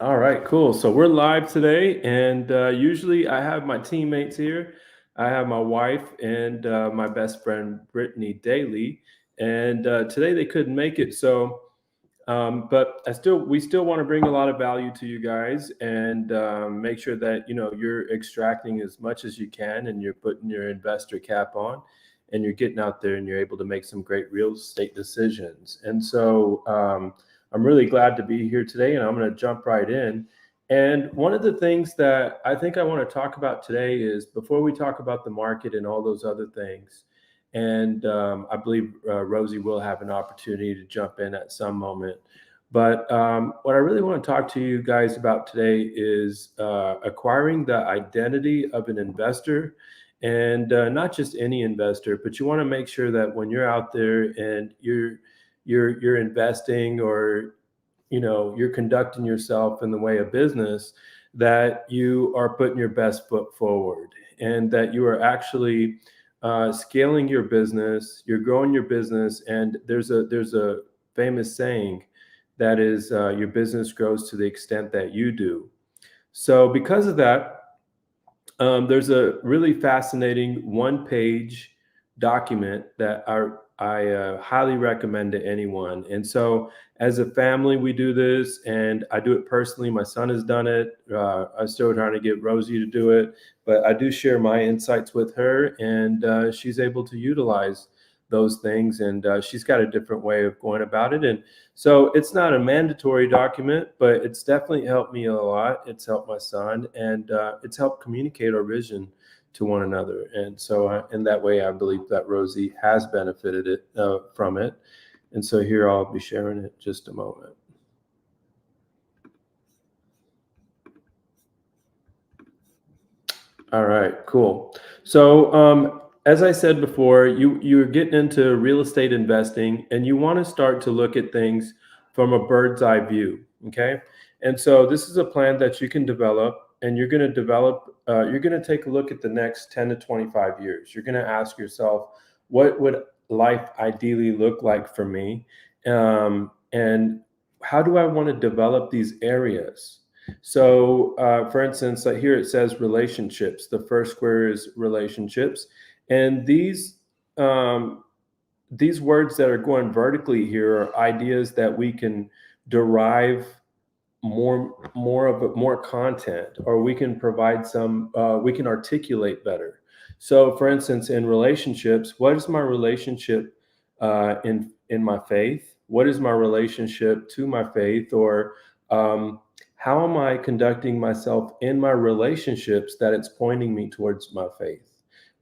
All right, cool. So we're live today, and usually I have my teammates here. I have my wife and my best friend Brittany Daly, and today they couldn't make it. But we still want to bring a lot of value to you guys, and make sure that you're extracting as much as you can, and you're putting your investor cap on, and you're getting out there, and you're able to make some great real estate decisions. I'm really glad to be here today, and I'm going to jump right in. And one of the things that I think I want to talk about today is before we talk about the market and all those other things, and I believe Rosie will have an opportunity to jump in at some moment. But what I really want to talk to you guys about today is acquiring the identity of an investor, and not just any investor, but you want to make sure that when you're out there and you're investing, or you're conducting yourself in the way of business, that you are putting your best foot forward, and that you are actually scaling your business, you're growing your business. And there's a famous saying that is, your business grows to the extent that you do. So because of that, there's a really fascinating one-page document that I highly recommend to anyone. And so, as a family, we do this, and I do it personally. My son has done it. I'm still trying to get Rosie to do it, but I do share my insights with her, and she's able to utilize those things. And she's got a different way of going about it. And so, it's not a mandatory document, but it's definitely helped me a lot. It's helped my son, and it's helped communicate our vision to one another. And so, in that way, I believe that Rosie has benefited from it. And so here I'll be sharing it in just a moment. All right, cool. So as I said before, you're getting into real estate investing, and you want to start to look at things from a bird's eye view. Okay, and so this is a plan that you can develop, and you're going to develop. You're going to take a look at the next 10 to 25 years. You're going to ask yourself, what would life ideally look like for me, and how do I want to develop these areas? So, for instance, here it says relationships. The first square is relationships, and these words that are going vertically here are ideas that we can derive more content, or we can provide some. We can articulate better. So, for instance, in relationships, what is my relationship in my faith? What is my relationship to my faith? Or how am I conducting myself in my relationships that it's pointing me towards my faith,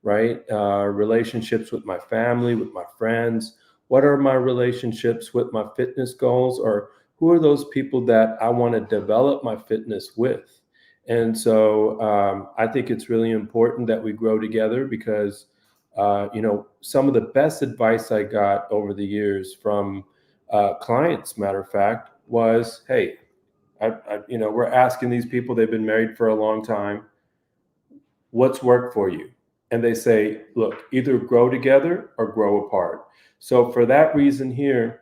right? Relationships with my family, with my friends. What are my relationships with my fitness goals? Or who are those people that I want to develop my fitness with? And so I think it's really important that we grow together, because some of the best advice I got over the years from clients, matter of fact, was, hey, we're asking these people, they've been married for a long time, what's worked for you? And they say, look, either grow together or grow apart. So for that reason here,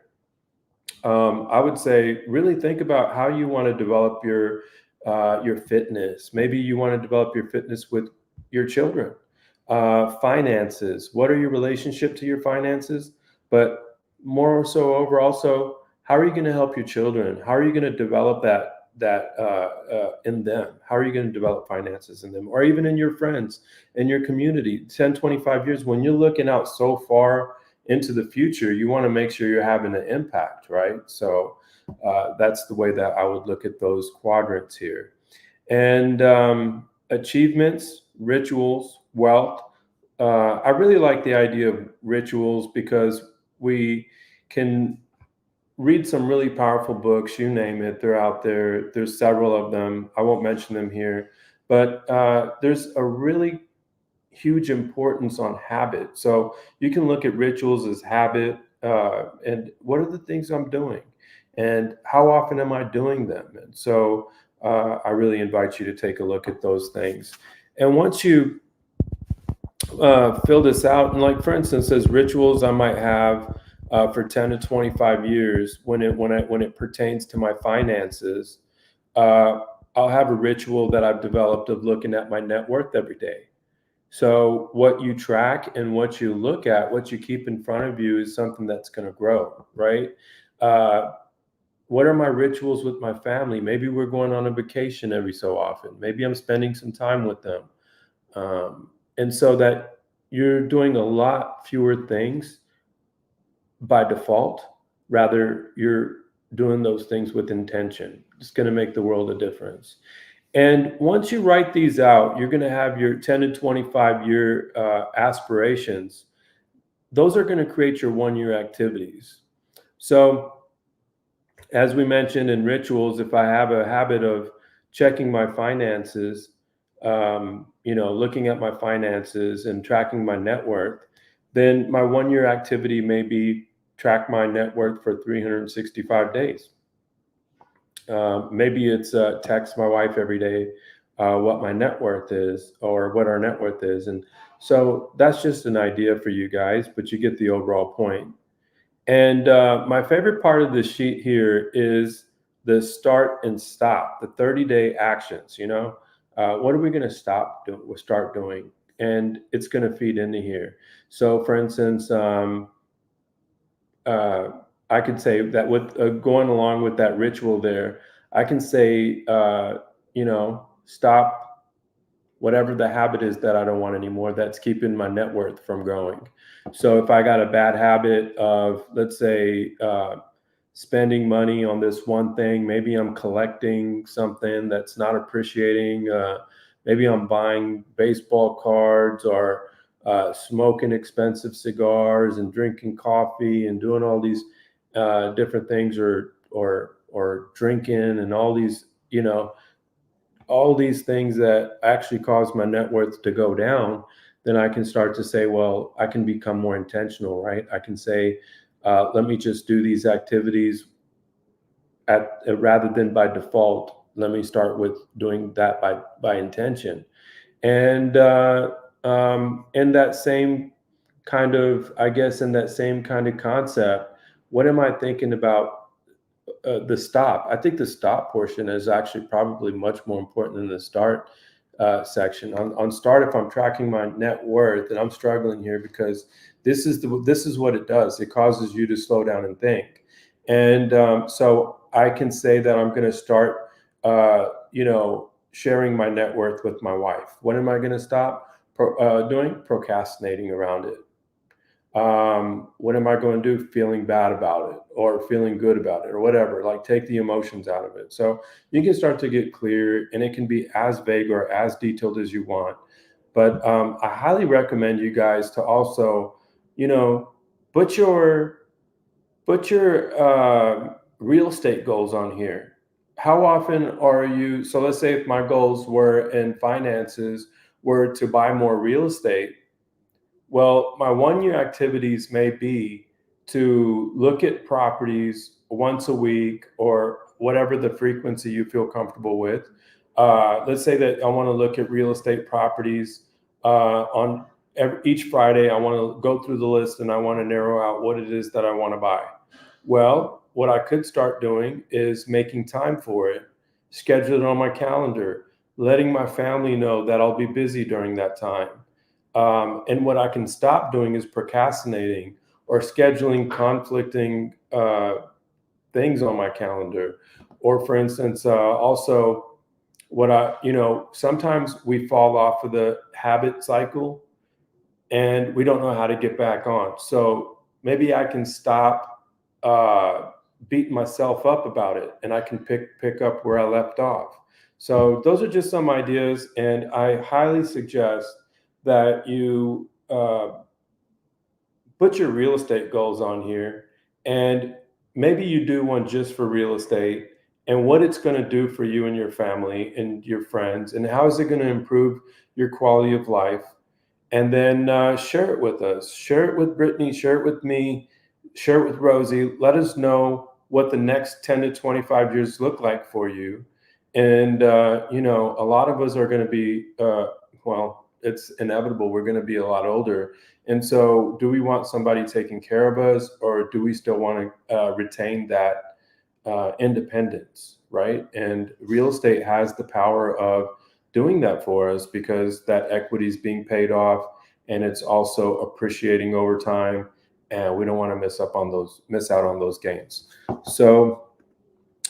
I would say really think about how you want to develop your fitness. Maybe you want to develop your fitness with your children. Finances. What are your relationship to your finances? But more so over also, how are you going to help your children? How are you going to develop that in them? How are you going to develop finances in them? Or even in your friends, in your community, 10, 25 years, when you're looking out so far into the future, you want to make sure you're having an impact, right? So that's the way that I would look at those quadrants here. And achievements, rituals, wealth. I really like the idea of rituals, because we can read some really powerful books, you name it, they're out there. There's several of them. I won't mention them here, but there's a really huge importance on habit. So you can look at rituals as habit, and what are the things I'm doing, and how often am I doing them? And so I really invite you to take a look at those things. And once you fill this out, and like for instance, as rituals I might have for 10 to 25 years when it pertains to my finances, I'll have a ritual that I've developed of looking at my net worth every day. So what you track and what you look at, what you keep in front of you is something that's going to grow, right? Uh, what are my rituals with my family? Maybe we're going on a vacation every so often. Maybe I'm spending some time with them. And so that you're doing a lot fewer things by default, rather you're doing those things with intention. It's going to make the world a difference. And once you write these out, you're going to have your 10 to 25 year aspirations. Those are going to create your 1 year activities. So, as we mentioned in rituals, if I have a habit of checking my finances, looking at my finances and tracking my net worth, then my 1 year activity may be track my net worth for 365 days. Maybe it's text my wife every day what my net worth is or what our net worth is. And so that's just an idea for you guys, but you get the overall point. And my favorite part of the sheet here is the start and stop, the 30-day actions. What are we going to start doing? And it's going to feed into here. So, for instance, I could say that with going along with that ritual there, I can say, stop whatever the habit is that I don't want anymore that's keeping my net worth from growing. So if I got a bad habit of, let's say, spending money on this one thing, maybe I'm collecting something that's not appreciating, maybe I'm buying baseball cards or smoking expensive cigars and drinking coffee and doing all these different things, or drinking and all these, all these things that actually cause my net worth to go down, then I can start to say, well, I can become more intentional, right? I can say, let me just do these activities rather than by default. Let me start with doing that by intention. And in that same kind of, I guess, in that same kind of concept, what am I thinking about the stop? I think the stop portion is actually probably much more important than the start section. On start, if I'm tracking my net worth, and I'm struggling here because this is what it does. It causes you to slow down and think. And so I can say that I'm going to start, sharing my net worth with my wife. When am I going to stop doing? Procrastinating around it. What am I going to do? Feeling bad about it or feeling good about it or whatever, like take the emotions out of it. So you can start to get clear, and it can be as vague or as detailed as you want. But I highly recommend you guys to also, put your real estate goals on here. How often are you? So let's say if my goals were in finances were to buy more real estate. Well, my 1 year activities may be to look at properties once a week or whatever the frequency you feel comfortable with. Let's say that I want to look at real estate properties on each Friday. I want to go through the list and I want to narrow out what it is that I want to buy. Well, what I could start doing is making time for it, schedule it on my calendar, letting my family know that I'll be busy during that time. And what I can stop doing is procrastinating or scheduling conflicting things on my calendar. Or, for instance, also sometimes we fall off of the habit cycle and we don't know how to get back on. So maybe I can stop beating myself up about it and I can pick up where I left off. So those are just some ideas, and I highly suggest that you put your real estate goals on here, and maybe you do one just for real estate and what it's going to do for you and your family and your friends, and how is it going to improve your quality of life. And then share it with us. Share it with Brittany. Share it with me. Share it with Rosie. Let us know what the next 10 to 25 years look like for you. And, a lot of us are going to be, it's inevitable. We're going to be a lot older. And so do we want somebody taking care of us, or do we still want to retain that independence, right? And real estate has the power of doing that for us because that equity is being paid off and it's also appreciating over time. And we don't want to miss out on those gains. So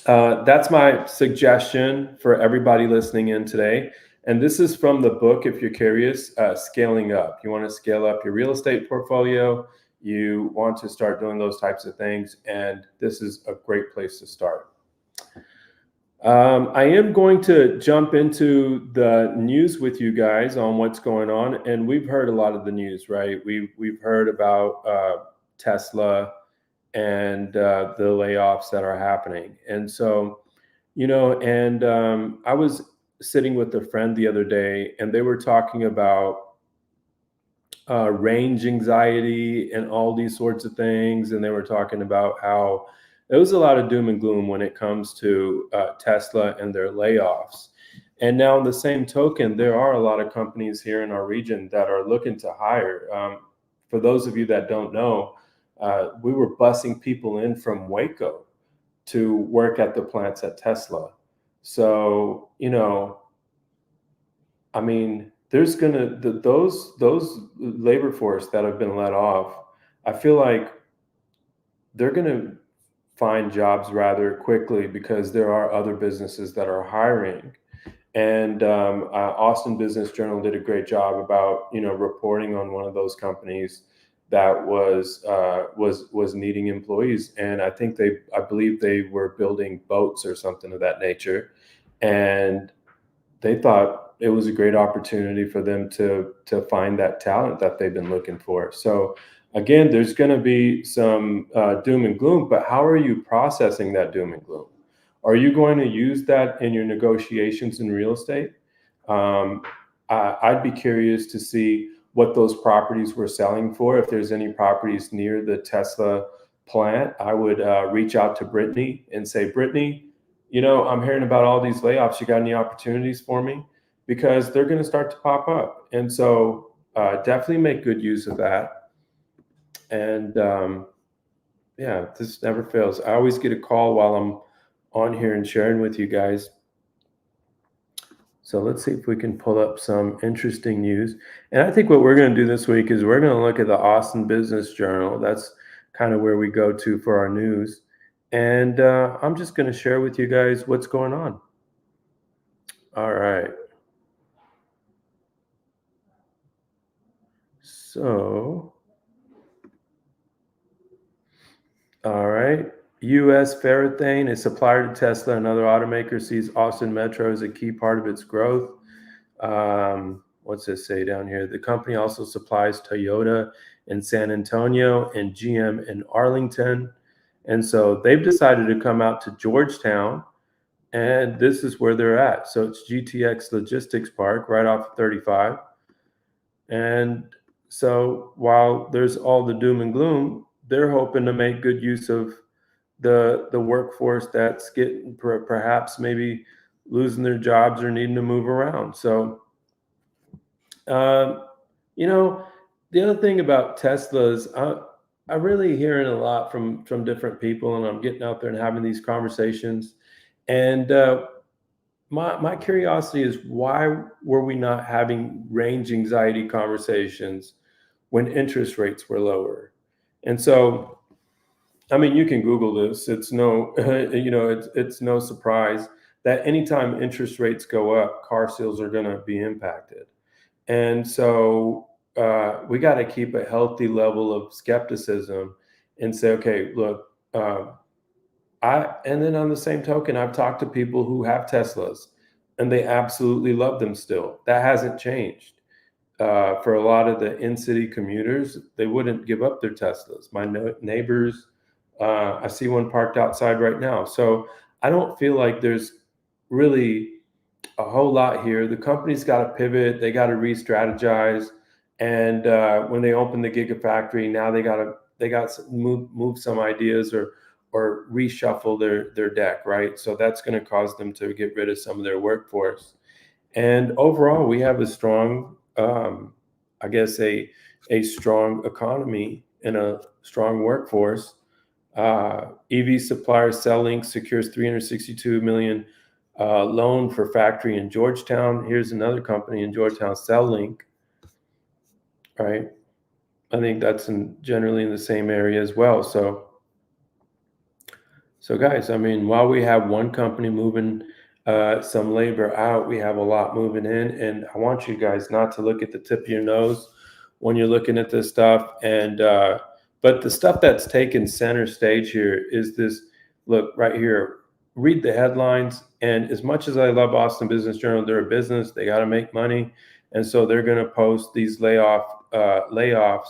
that's my suggestion for everybody listening in today. And this is from the book, if you're curious, Scaling Up. You want to scale up your real estate portfolio, you want to start doing those types of things, and this is a great place to start. I am going to jump into the news with you guys on what's going on, and we've heard a lot of the news, right? We've heard about Tesla and the layoffs that are happening, and so I was sitting with a friend the other day, and they were talking about range anxiety and all these sorts of things. And they were talking about how there was a lot of doom and gloom when it comes to Tesla and their layoffs. And now, in the same token, there are a lot of companies here in our region that are looking to hire. For those of you that don't know, we were busing people in from Waco to work at the plants at Tesla. So, I mean, there's those labor force that have been let off. I feel like they're gonna find jobs rather quickly because there are other businesses that are hiring. And Austin Business Journal did a great job about reporting on one of those companies that was needing employees. And I believe they were building boats or something of that nature, and they thought it was a great opportunity for them to find that talent that they've been looking for. So again, there's going to be some doom and gloom, but how are you processing that doom and gloom? Are you going to use that in your negotiations in real estate? I'd be curious to see what those properties were selling for. If there's any properties near the Tesla plant, I would reach out to Brittany and say, Brittany, I'm hearing about all these layoffs. You got any opportunities for me? Because they're going to start to pop up. And so definitely make good use of that. And yeah, this never fails. I always get a call while I'm on here and sharing with you guys. So let's see if we can pull up some interesting news. And I think what we're going to do this week is we're going to look at the Austin Business Journal. That's kind of where we go to for our news. And I'm just going to share with you guys what's going on. All right. So, all right. U.S. Ferrethane, a supplier to Tesla and other automakers, sees Austin Metro as a key part of its growth. What's this say down here? The company also supplies Toyota in San Antonio and GM in Arlington. And so they've decided to come out to Georgetown, and this is where they're at. So it's GTX Logistics Park right off of 35. And so while there's all the doom and gloom, they're hoping to make good use of the workforce that's getting perhaps maybe losing their jobs or needing to move around. So, the other thing about Teslas, I'm really hearing a lot from different people, and I'm getting out there and having these conversations. And my curiosity is, why were we not having range anxiety conversations when interest rates were lower? And so, I mean, you can Google this. It's no, it's no surprise that anytime interest rates go up, car sales are going to be impacted. And so we got to keep a healthy level of skepticism and say, okay, look, and then on the same token, I've talked to people who have Teslas and they absolutely love them still. That hasn't changed. For a lot of the in-city commuters, they wouldn't give up their Teslas. My neighbors, I see one parked outside right now. So I don't feel like there's really a whole lot here. The company's got to pivot. They got to re-strategize. And when they open the Gigafactory, now they got to move some ideas or reshuffle their deck, right? So that's going to cause them to get rid of some of their workforce. And overall, we have a strong, I guess, a strong economy and a strong workforce. EV supplier CellLink secures 362 million loan for factory in Georgetown. Here's another company in Georgetown, CellLink, right? I think that's generally in the same area as well. So guys, I mean, while we have one company moving some labor out, we have a lot moving in, and I want you guys not to look at the tip of your nose when you're looking at this stuff. And but the stuff that's taken center stage here is this. Look right here. Read the headlines. And as much as I love Austin Business Journal, they're a business. They got to make money, and so they're going to post these layoffs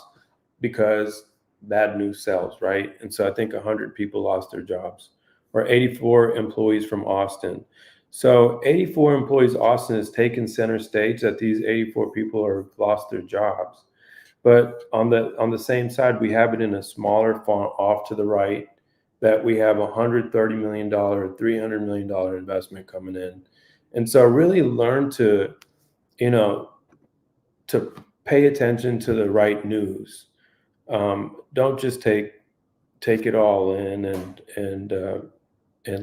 because bad news sells, right? And so I think 100 people lost their jobs, or 84 employees from Austin. So 84 employees, Austin has taken center stage that these 84 people have lost their jobs. But on the same side, we have it in a smaller font off to the right that we have $130 million, $300 million investment coming in. And so really learn to, to pay attention to the right news. Don't just take it all in and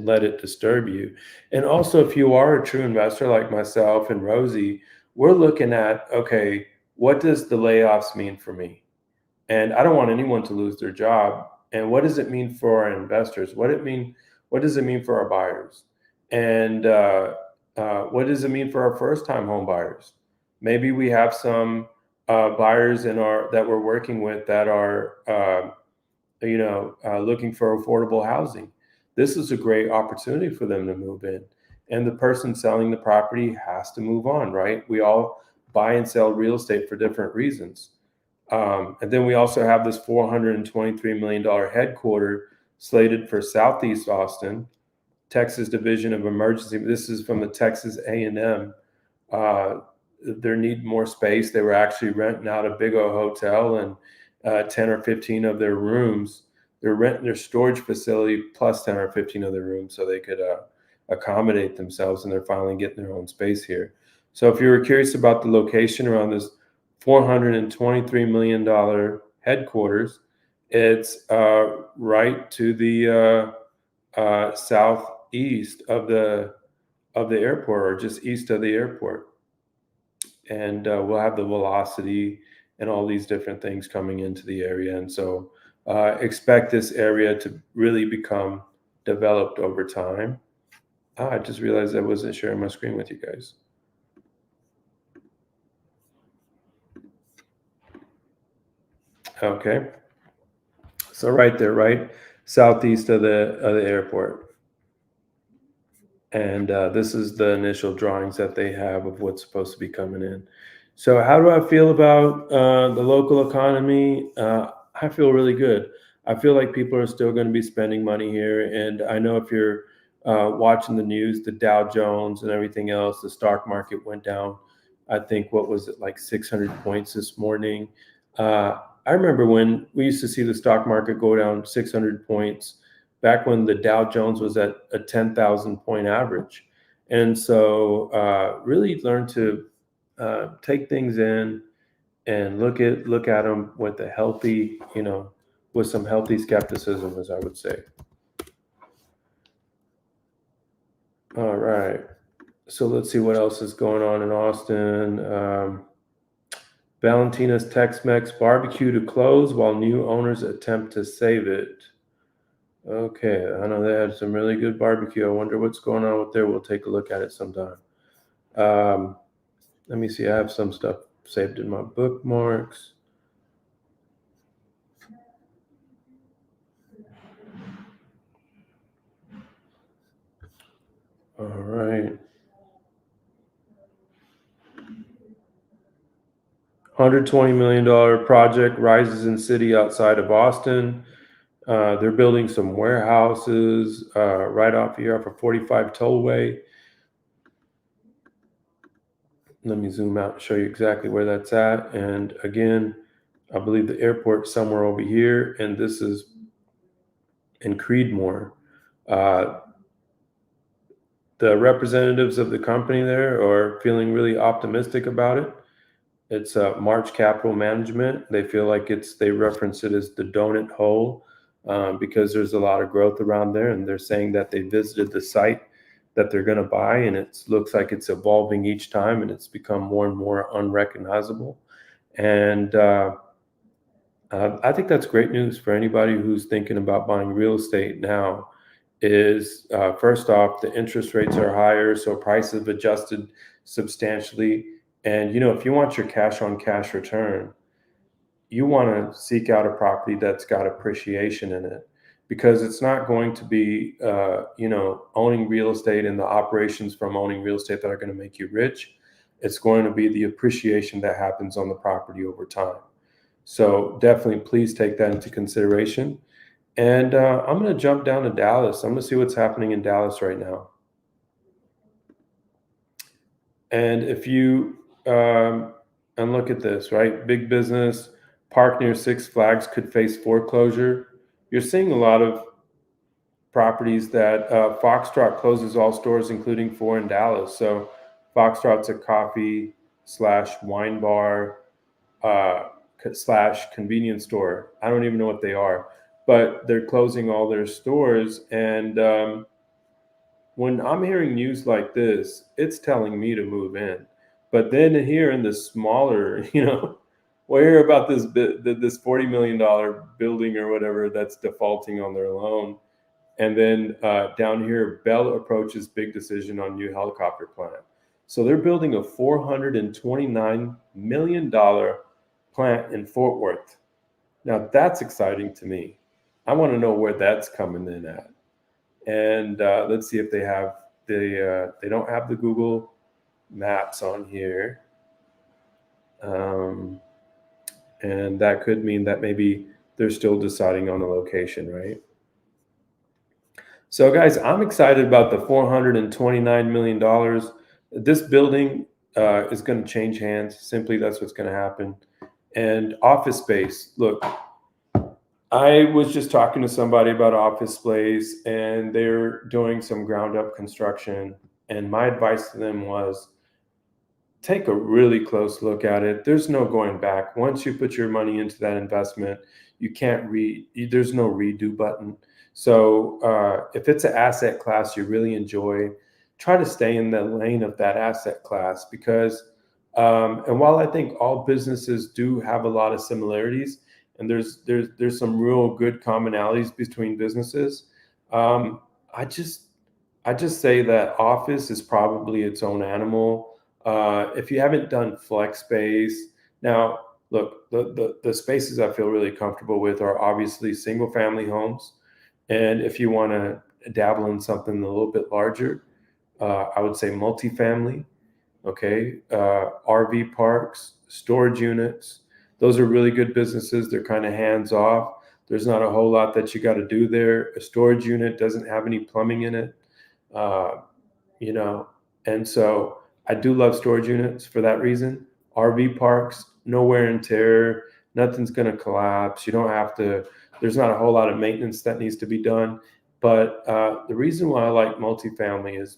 let it disturb you. And also, if you are a true investor like myself and Rosie, we're looking at, okay, what does the layoffs mean for me? And I don't want anyone to lose their job. And what does it mean for our investors? What does it mean for our buyers? And what does it mean for our first-time home buyers? Maybe we have some buyers that we're working with that are looking for affordable housing. This is a great opportunity for them to move in, and the person selling the property has to move on, right? We all buy and sell real estate for different reasons. And then we also have this $423 million headquarter slated for Southeast Austin, Texas Division of Emergency. This is from the Texas A&M. They need more space. They were actually renting out a big old hotel and 10 or 15 of their rooms. They're renting their storage facility plus 10 or 15 of their rooms so they could accommodate themselves, and they're finally getting their own space here. So if you were curious about the location around this $423 million headquarters, it's right to the southeast of the airport, or just east of the airport. And we'll have the velocity and all these different things coming into the area. And so expect this area to really become developed over time. I just realized I wasn't sharing my screen with you guys. Okay. So right there, right southeast of the airport. And this is the initial drawings that they have of what's supposed to be coming in. So how do I feel about the local economy? I feel really good. I feel like people are still going to be spending money here. And I know if you're watching the news, the Dow Jones and everything else, the stock market went down. I think, what was it, like 600 points this morning? I remember when we used to see the stock market go down 600 points back when the Dow Jones was at a 10,000 point average. And so really learn to take things in and look at them with a healthy, with some healthy skepticism, as I would say. All right. So let's see what else is going on in Austin. Valentina's Tex-Mex barbecue to close while new owners attempt to save it. Okay, I know they had some really good barbecue. I wonder what's going on with there. We'll take a look at it sometime. Let me see. I have some stuff saved in my bookmarks. All right. $120 million project rises in city outside of Austin. They're building some warehouses right off here off of 45 Tollway. Let me zoom out and show you exactly where that's at. And again, I believe the airport's somewhere over here, and this is in Creedmoor. The representatives of the company there are feeling really optimistic about it. It's March Capital Management. They feel like they reference it as the donut hole because there's a lot of growth around there, and they're saying that they visited the site that they're going to buy, and it looks like it's evolving each time, and it's become more and more unrecognizable. And I think that's great news for anybody who's thinking about buying real estate now. Is first off, the interest rates are higher, so prices have adjusted substantially. And if you want your cash on cash return, you want to seek out a property that's got appreciation in it, because it's not going to be owning real estate and the operations from owning real estate that are going to make you rich. It's going to be the appreciation that happens on the property over time. So definitely please take that into consideration. And I'm going to jump down to Dallas. I'm going to see what's happening in Dallas right now. And if you and look at this, right? Big business park near Six Flags could face foreclosure. You're seeing a lot of properties that Foxtrot closes all stores, including 4 in Dallas. So Foxtrot's a coffee / wine bar / convenience store. I don't even know what they are, but they're closing all their stores. And when I'm hearing news like this, it's telling me to move in. But then here in the smaller, we hear about this $40 million building or whatever that's defaulting on their loan. And then down here, Bell approaches big decision on new helicopter plant. So they're building a $429 million plant in Fort Worth. Now that's exciting to me. I want to know where that's coming in at. And let's see if they have they don't have the Google Maps on here. And that could mean that maybe they're still deciding on a location, right? So guys, I'm excited about the $429 million. This building is going to change hands. Simply, that's what's going to happen. And office space, look, I was just talking to somebody about office space, and they're doing some ground up construction. And my advice to them was take a really close look at it. There's no going back. Once you put your money into that investment, you can't there's no redo button. So if it's an asset class you really enjoy, try to stay in the lane of that asset class, because and while I think all businesses do have a lot of similarities, and there's some real good commonalities between businesses, I just say that office is probably its own animal. If you haven't done flex space, now look, the spaces I feel really comfortable with are obviously single family homes. And if you want to dabble in something a little bit larger, I would say multifamily, okay, RV parks, storage units. Those are really good businesses. They're kind of hands off. There's not a whole lot that you got to do there. A storage unit doesn't have any plumbing in it, and so I do love storage units for that reason. RV parks, no wear and tear, nothing's going to collapse. You don't have to, there's not a whole lot of maintenance that needs to be done. But the reason why I like multifamily is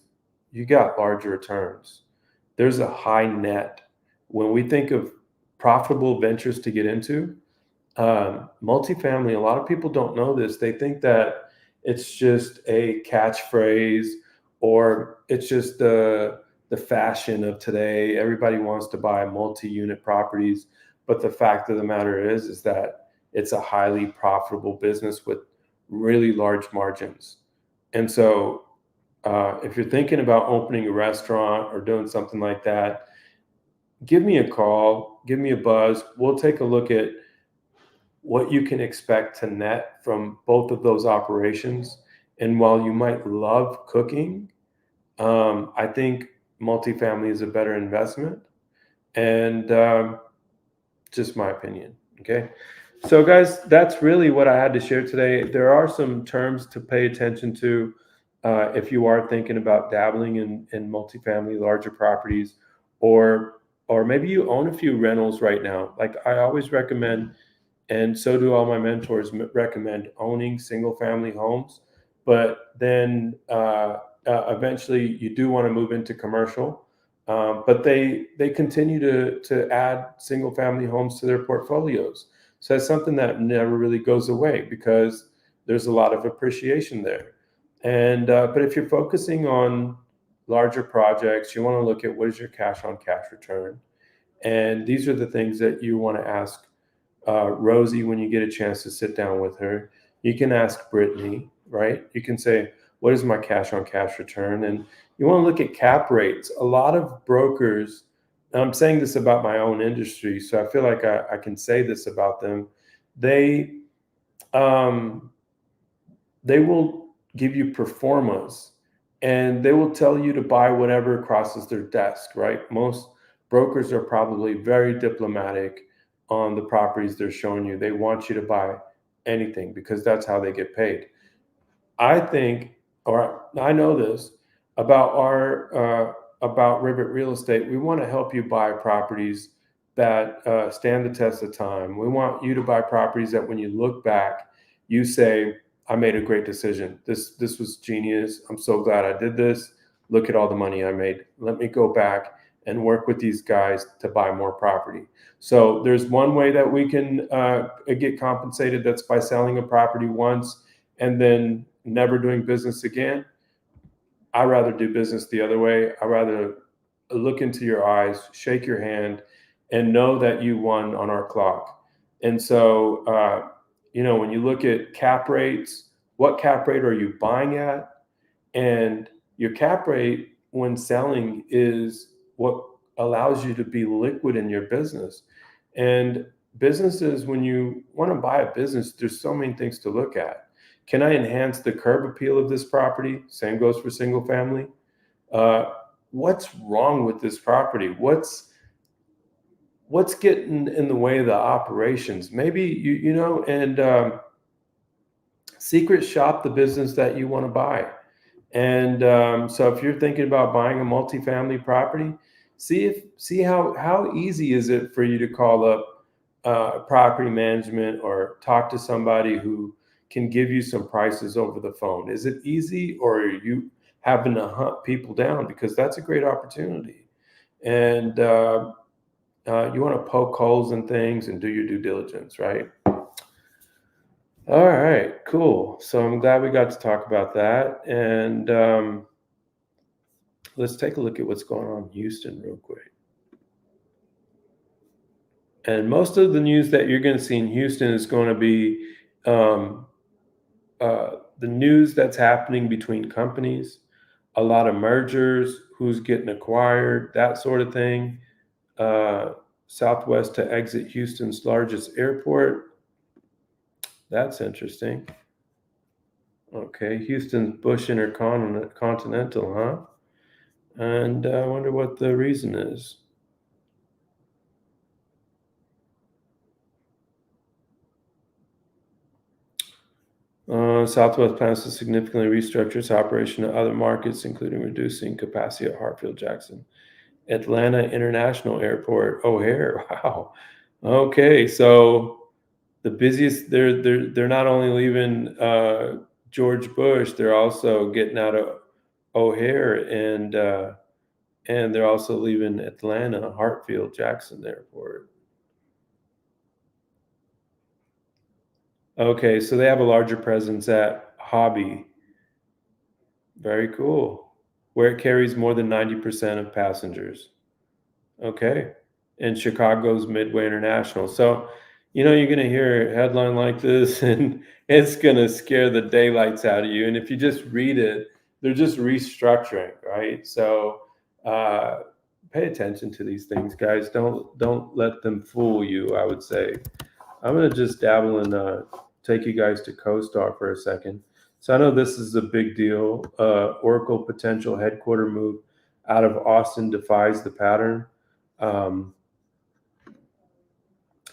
you got larger returns. There's a high net. When we think of profitable ventures to get into, multifamily, a lot of people don't know this. They think that it's just a catchphrase, or it's just the fashion of today. Everybody wants to buy multi-unit properties, but the fact of the matter is that it's a highly profitable business with really large margins. And so if you're thinking about opening a restaurant or doing something like that, give me a call, give me a buzz. We'll take a look at what you can expect to net from both of those operations. And while you might love cooking, I think multifamily is a better investment. And just my opinion. Okay. So guys, that's really what I had to share today. There are some terms to pay attention to if you are thinking about dabbling in multifamily, larger properties, or maybe you own a few rentals right now. Like I always recommend, and so do all my mentors, recommend owning single family homes. But then eventually you do want to move into commercial. But they continue to add single family homes to their portfolios. So that's something that never really goes away, because there's a lot of appreciation there. And but if you're focusing on larger projects, you want to look at what is your cash on cash return. And these are the things that you want to ask Rosie when you get a chance to sit down with her. You can ask Brittany, right? You can say, what is my cash on cash return? And you want to look at cap rates. A lot of brokers, and I'm saying this about my own industry, so I feel like I can say this about them. They they will give you performas, and they will tell you to buy whatever crosses their desk, right? Most brokers are probably very diplomatic on the properties they're showing you. They want you to buy anything because that's how they get paid. I think, or I know this about about Rivet Real Estate. We want to help you buy properties that stand the test of time. We want you to buy properties that, when you look back, you say, "I made a great decision. This was genius. I'm so glad I did this. Look at all the money I made. Let me go back and work with these guys to buy more property." So there's one way that we can get compensated. That's by selling a property once and then never doing business again. I rather do business the other way. I rather look into your eyes, shake your hand, and know that you won on our clock. And so, when you look at cap rates, what cap rate are you buying at? And your cap rate when selling is what allows you to be liquid in your business. And businesses, when you want to buy a business, there's so many things to look at. Can I enhance the curb appeal of this property? Same goes for single family. What's wrong with this property? What's getting in the way of the operations? Maybe and secret shop the business that you want to buy. And so if you're thinking about buying a multifamily property, see how easy is it for you to call up property management or talk to somebody who can give you some prices over the phone. Is it easy, or are you having to hunt people down? Because that's a great opportunity. And you want to poke holes in things and do your due diligence, right? All right, cool. So I'm glad we got to talk about that. And let's take a look at what's going on in Houston real quick. And most of the news that you're going to see in Houston is going to be the news that's happening between companies, a lot of mergers, who's getting acquired, that sort of thing. Southwest to exit Houston's largest airport. That's interesting. Okay, Houston's Bush Intercontinental, huh? And I wonder what the reason is. Southwest plans to significantly restructure its operation to other markets, including reducing capacity at Hartsfield-Jackson Atlanta International Airport, O'Hare. Wow. Okay, so the busiest. They're not only leaving George Bush, they're also getting out of O'Hare, and they're also leaving Atlanta Hartsfield-Jackson Airport. Okay, so they have a larger presence at Hobby. Very cool. Where it carries more than 90% of passengers. Okay. And Chicago's Midway International. So, you're going to hear a headline like this and it's going to scare the daylights out of you. And if you just read it, they're just restructuring, right? So, pay attention to these things, guys. Don't let them fool you, I would say. I'm going to just dabble in take you guys to CoStar for a second. So I know this is a big deal. Oracle potential headquarter move out of Austin defies the pattern. And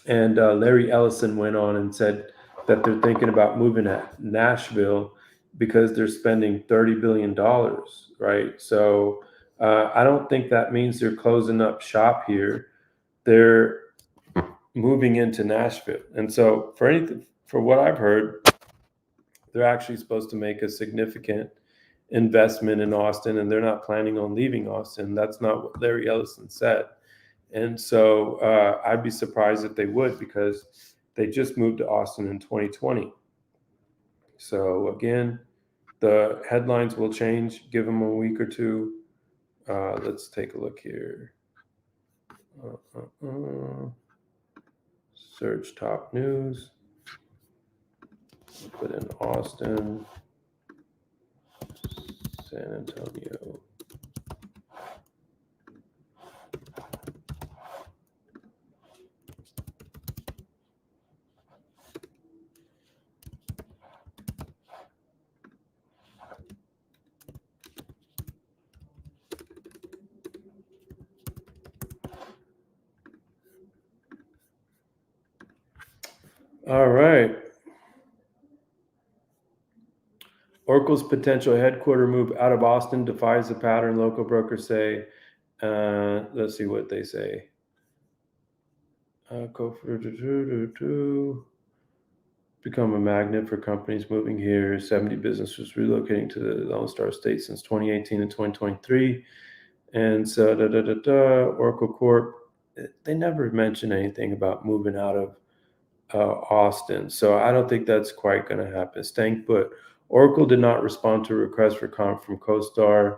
Larry Ellison went on and said that they're thinking about moving to Nashville because they're spending $30 billion, right? So I don't think that means they're closing up shop here. They're moving into Nashville. And so for what I've heard, they're actually supposed to make a significant investment in Austin, and they're not planning on leaving Austin. That's not what Larry Ellison said. And so I'd be surprised if they would, because they just moved to Austin in 2020. So again, the headlines will change. Give them a week or two. Let's take a look here. Search top news. Put in Austin, San Antonio. All right. Oracle's potential headquarter move out of Austin defies the pattern, local brokers say. Let's see what they say. Become a magnet for companies moving here. 70 businesses relocating to the Lone Star State since 2018 and 2023. And so, Oracle Corp, they never mention anything about moving out of Austin. So I don't think that's quite going to happen. Staying put. Oracle did not respond to a request for comment from CoStar.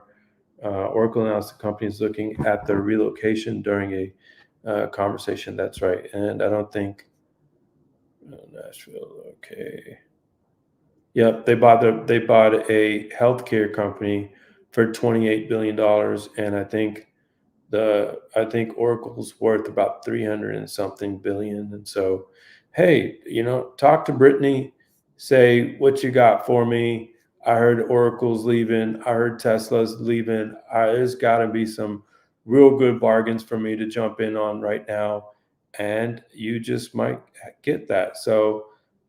Oracle announced the company is looking at their relocation during a conversation. That's right. And I don't think Nashville. Okay. Yep, they bought a healthcare company for $28 billion, and I think Oracle's worth about 300 and something billion. And so, hey, talk to Brittany, say what you got for me. I heard Oracle's leaving. I heard Tesla's leaving. There's got to be some real good bargains for me to jump in on right now, and you just might get that. So,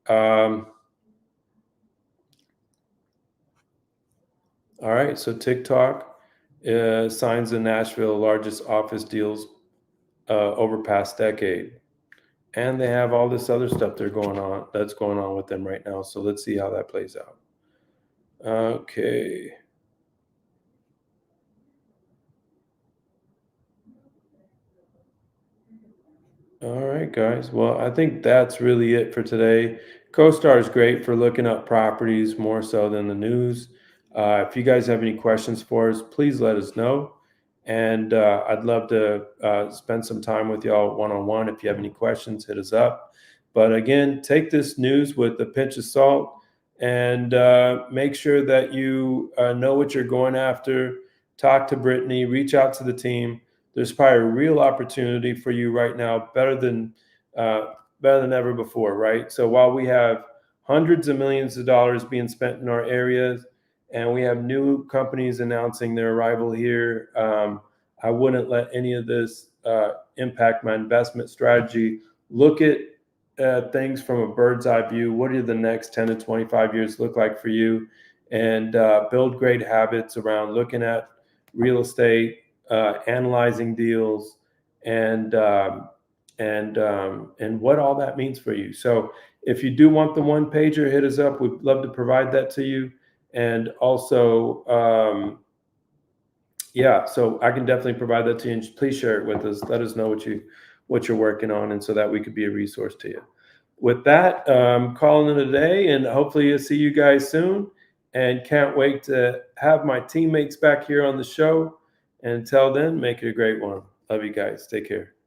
all right. So TikTok signs in Nashville largest office deals over past decade, and they have all this other stuff that's going on with them right now. So let's see how that plays out. Okay. All right, guys. Well, I think that's really it for today. CoStar is great for looking up properties more so than the news. If you guys have any questions for us, please let us know. And I'd love to spend some time with y'all one-on-one. If you have any questions, hit us up. But again, take this news with a pinch of salt and make sure that you know what you're going after. Talk to Brittany, reach out to the team. There's probably a real opportunity for you right now, better than ever before, right? So while we have hundreds of millions of dollars being spent in our areas, and we have new companies announcing their arrival here, I wouldn't let any of this impact my investment strategy. Look at things from a bird's eye view. What do the next 10 to 25 years look like for you? And build great habits around looking at real estate, analyzing deals, and what all that means for you. So if you do want the one pager, hit us up. We'd love to provide that to you. And also, so I can definitely provide that to you. And please share it with us. Let us know what you're working on, and so that we could be a resource to you. With that, calling it a day, and hopefully you'll see you guys soon. And can't wait to have my teammates back here on the show. And until then, make it a great one. Love you guys. Take care.